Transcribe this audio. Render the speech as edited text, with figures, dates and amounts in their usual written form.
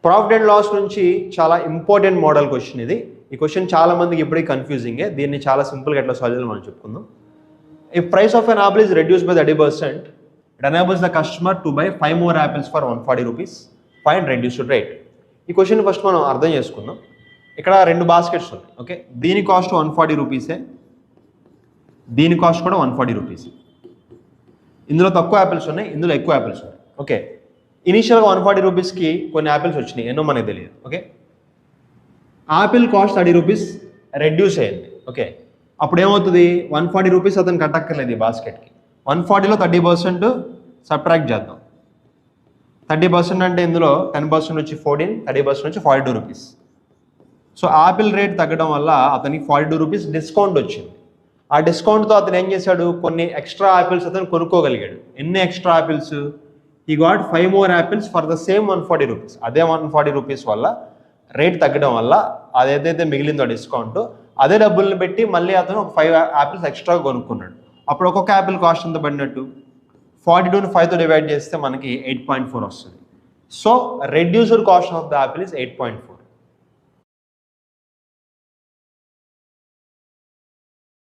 Profit and loss నుంచి చాలా important model question ఇది. ఈ క్వశ్చన్ చాలా మందికి ఇప్పటికీ కన్ఫ్యూజింగే. దీన్ని చాలా సింపుల్గా ఎట్లా సాల్వ్ చేయాలి మనం చెప్పుకుందాం. If price of an apple is reduced by 30%, it enables the customer to buy 5 more apples for 140 rupees. Find reduced rate. ఈ క్వశ్చన్ ఫస్ట్ మనం అర్థం చేసుకుందాం. ఇక్కడ 2 బాస్కెట్స్ ఉన్నాయి. ఓకే, దీని కాస్ట్ 140 రూపీసే, దీని కాస్ట్ కూడా 140 రూపీస్. ఇందులో తక్కువ యాపిల్స్ ఉన్నాయి, ఇందులో ఎక్కువ యాపిల్స్ ఉన్నాయి. ఓకే, ఇనీషియల్గా 140 రూపీస్కి కొన్ని యాపిల్స్ వచ్చినాయి, ఎన్నో మనకు తెలియదు. Okay, Apple cost 30 rupees reduce అయ్యింది. ఓకే, అప్పుడు ఏమవుతుంది, 140 రూపీస్ అతను కట్టక్కర్లేదు ఈ బాస్కెట్కి. 140లో 30% సబ్ట్రాక్ట్ చేద్దాం. 30% అంటే ఇందులో 10% వచ్చి 14, 30% వచ్చి 42 రూపీస్. సో యాపిల్ రేట్ తగ్గడం వల్ల అతనికి 42 రూపీస్ డిస్కౌంట్ వచ్చింది. ఆ డిస్కౌంట్తో అతను ఏం చేశాడు, కొన్ని ఎక్స్ట్రా యాపిల్స్ అతను కొనుక్కోగలిగాడు. ఎన్ని ఎక్స్ట్రా యాపిల్స్? ఈ got 5 more apples for the same 140 rupees. అదే 140 రూపీస్ వల్ల రేట్ తగ్గడం వల్ల అదేదైతే మిగిలిందో డిస్కౌంట్, అదే డబ్బుల్ని పెట్టి మళ్ళీ అతను ఒక 5 యాపిల్స్ ఎక్స్ట్రా కొనుక్కున్నాడు. అప్పుడు ఒక్కొక్క యాపిల్ కాస్ట్ ఎంత పడినట్టు, 42ని 5తో డివైడ్ చేస్తే మనకి 8.4 వస్తుంది. So reduced cost of the Apple is 8.4.